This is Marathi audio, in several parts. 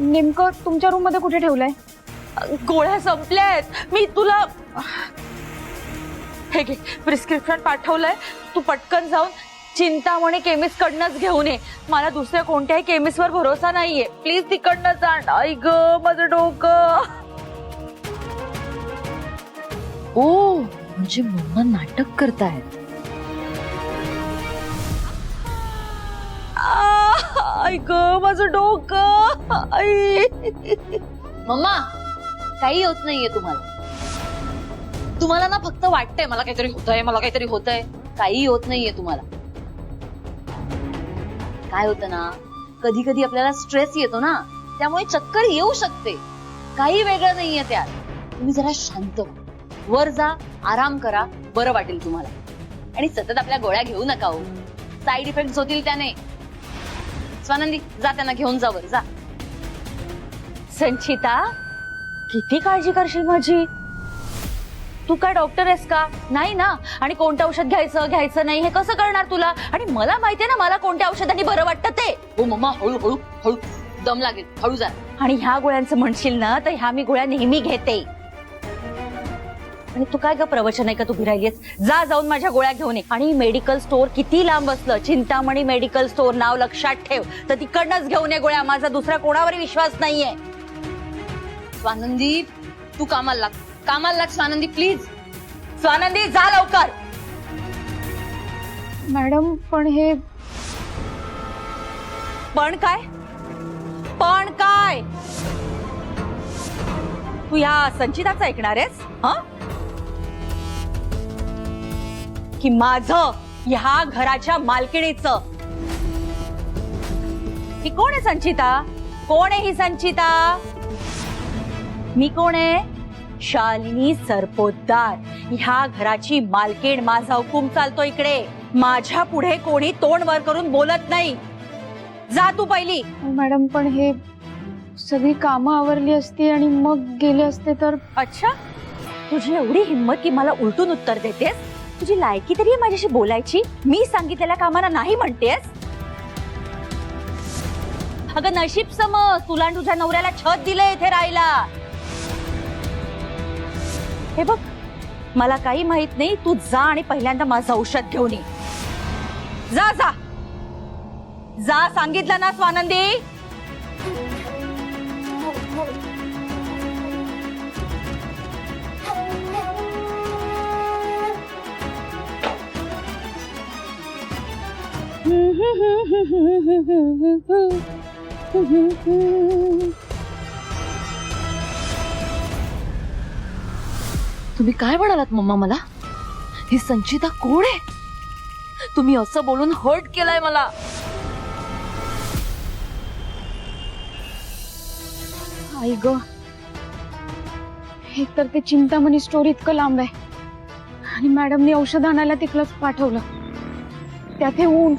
नेमकं तुमच्या रूम मध्ये कुठे ठेवलंय? गोळ्या संपल्यात. मी तुला हे घे प्रिस्क्रिप्शन पाठवलंय. तू पटकन जाऊन चिंतामणी केमिस्ट कडनंच घेऊन ये. मला दुसऱ्या कोणत्याही केमिस्ट वर भरोसा नाहीये. प्लीज तिकडनं जाण. आई ग माझं डोकं. ओ म्हणजे मम्मा नाटक करतायत. आई ग माझं डोकं. आई मम्मा काही होत नाहीये तुम्हाला. तुम्हाला ना फक्त वाटतंय मला काहीतरी होतंय, मला काहीतरी होतंय. काही होत नाहीये तुम्हाला. काय होतं ना, कधी कधी आपल्याला स्ट्रेस येतो ना, त्यामुळे चक्कर येऊ शकते. काही वेगळं नाहीये त्यात. तुम्ही जरा शांत व्हा, वर जा, आराम करा, बरं वाटेल तुम्हाला. आणि सतत आपल्या गोळ्या घेऊ नका हो, साईड इफेक्ट होतील त्याने. स्वानंदी जा, त्यांना घेऊन जा वर जा. संचिता किती काळजी करशील माझी. तू काय डॉक्टर आहेस का? नाही ना. आणि कोणतं औषध घ्यायचं नाही हे कसं करणार तुला? आणि मला माहितीये ना मला कोणत्या औषधांनी बरं वाटतं ते. हो मम्मा, हळू हळू हळू, दम लागेल, हळू जा. आणि ह्या गोळ्यांचं म्हणशील ना तर ह्या मी गोळ्या नेहमी घेते. आणि तू काय ग प्रवचन आहे का तू राहिलीस? जा जाऊन माझ्या गोळ्या घेऊन ये. आणि मेडिकल स्टोर किती लांब असलं, चिंतामणी मेडिकल स्टोर नाव लक्षात ठेव. तर तिकडनंच घेऊन ये गोळ्या. माझा दुसरा कोणावर विश्वास नाहीये. स्वानंदी तू कामाला लाग, कामाला लाग स्वानंदी प्लीज. स्वानंदी जा लवकर. मॅडम पण हे पण काय? पण काय? तू ह्या संचिताचं ऐकणार आहेस? की माझं ह्या घराच्या मालकिणीचं? ही कोण आहे संचिता? कोण आहे ही संचिता? मी कोण आहे? शालिनी सरपोतदार, ह्या घराची मालकीण. माझा हुकूम चालतो इकडे. माझ्या पुढे कोणी तोंड वर करून बोलत नाही. जा तू पहिली. मॅडम पण हे सगळी कामं आवरली असती आणि मग गेले असते तर. अच्छा, तुझी एवढी हिम्मत की मला उलटून उत्तर देतेस? तुझी लायकी तरी आहे माझ्याशी बोलायची? मी सांगितलेल्या कामाला नाही म्हणतेस? अगं नशीब समज, तुला आणि तुझ्या नवऱ्याला छत दिलंय इथे राहायला. हे बघ, मला काही माहित नाही. तू जा आणि पहिल्यांदा माझं औषध घेऊन ये. जा जा जा, सांगितलं ना स्वानंदी. तुम्ही काय म्हणालात मम्मा मला? ही संचिता कोण आहे? तुम्ही असं बोलून हर्ट केलाय मला. आई ग, एक तर ते चिंतामणी स्टोर इतकं लांब आहे आणि मॅडमनी औषध आणायला तिकडंच पाठवलं. त्यात हे ऊन.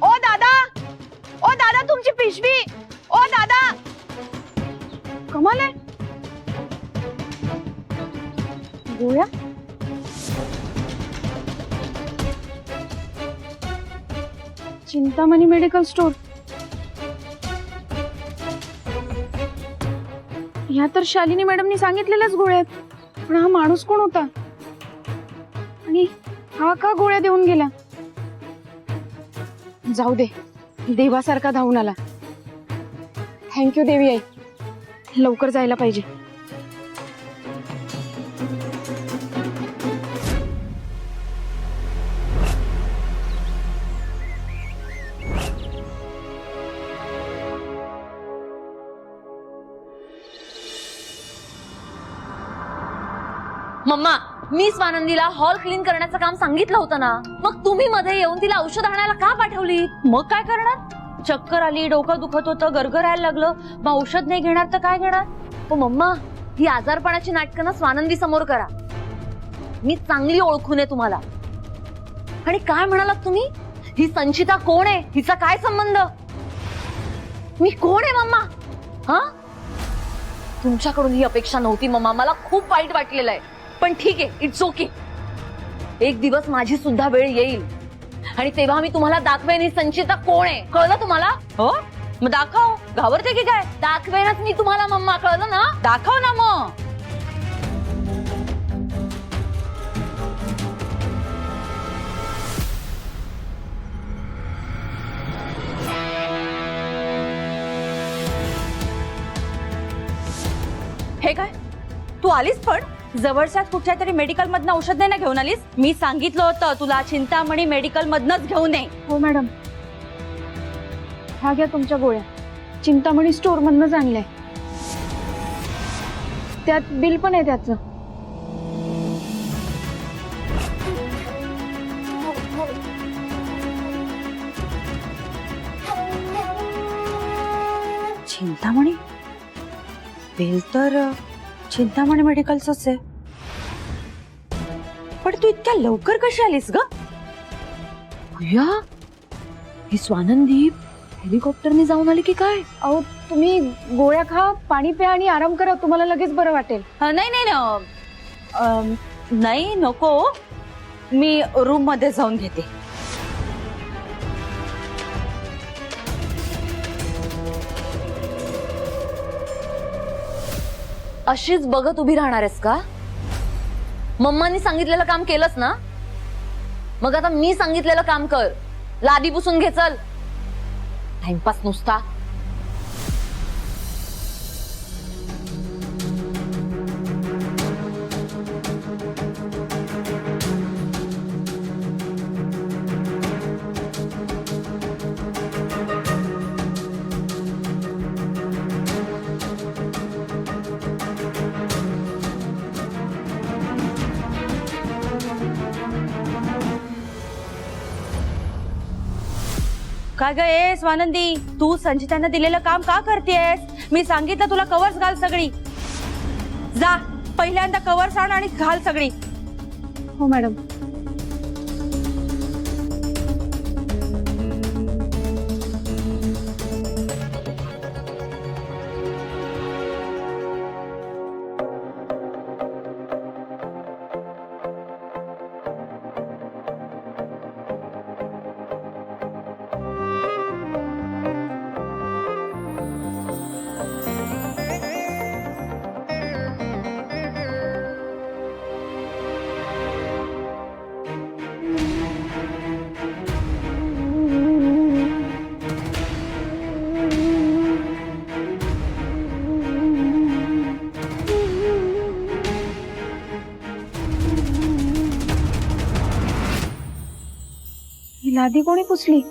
ओ दादा, ओ दादा तुमची पिशवी. ओ दादा, कमाल आहे. गोळ्या चिंतामणी मेडिकल स्टोर. ह्या तर शालिनी मॅडमनी सांगितलेल्याच गोळ्या आहेत. पण हा माणूस कोण होता आणि हा का गोळ्या देऊन गेला? जाऊ दे, देवासारखा धावून आला. थँक्यू देवी आई. लवकर जायला पाहिजे. मम्मा, मी स्वानंदीला हॉल क्लीन करण्याचं काम सांगितलं होतं ना, मग तुम्ही मध्ये येऊन तिला औषध आणायला का पाठवली? मग काय करणार? चक्कर आली, डोकं दुखत होतं, गरगरायला लागलं. मग औषध नाही घेणार तर काय घेणार? हो मम्मा, ही आजारपणाची नाटकं ना स्वानंदी समोर करा. मी चांगली ओळखून आहे तुम्हाला. आणि काय म्हणालात तुम्ही? ही संचिता कोण आहे? हिचा काय संबंध? मी कोण आहे मम्मा? हा, तुमच्याकडून ही अपेक्षा नव्हती मम्मा. मला खूप वाईट वाटलेलं आहे. पण ठीक आहे, इट्स ओके. एक दिवस माझी सुद्धा वेळ येईल आणि तेव्हा मी तुम्हाला दाखवेन ही संचिता कोण आहे. कळलं तुम्हाला? हो मग दाखव, घाबरते की काय? दाखवेनच मी तुम्हाला मम्मा, कळलं ना? दाखव ना मग. हे काय, तू आलीस पण? जवळच्याच कुठच्या तरी मेडिकल मधनं औषध नाही ना घेऊन आलीस? मी सांगितलं होतं तुला चिंतामणी मेडिकल मधनच घेऊन ये. हो मॅडम, ह्या घ्या तुमच्या गोळ्या. चिंतामणी स्टोर मधनच आणलंय. त्यात बिल पण आहे त्याचं. चिंतामणी बिल तर चिंतामणी मेडिकलच आहे. पण तू इतक्या लवकर कशी आलीस ग? भैया, ही स्वानंदीप हेलिकॉप्टरने जाऊन आली की काय? अहो तुम्ही गोळ्या खा, पाणी प्या आणि आराम करा, तुम्हाला लगेच बरं वाटेल. नाही नाही नाही नको, मी रूम मध्ये जाऊन घेते. अशीच बघत उभी राहणार आहेस का? मम्मानी सांगितलेलं काम केलंस ना? मग आता मी सांगितलेलं काम कर. लादी पुसून घे, चल. टाइमपास नुसता. काय ग ए स्वानंदी, तू संचितांना दिलेलं काम का करतेस? मी सांगितलं तुला कवर्स घाल सगळी. जा पहिल्यांदा कवर्स आण आणि घाल सगळी. हो मॅडम. ही लादी कोणी पुसली?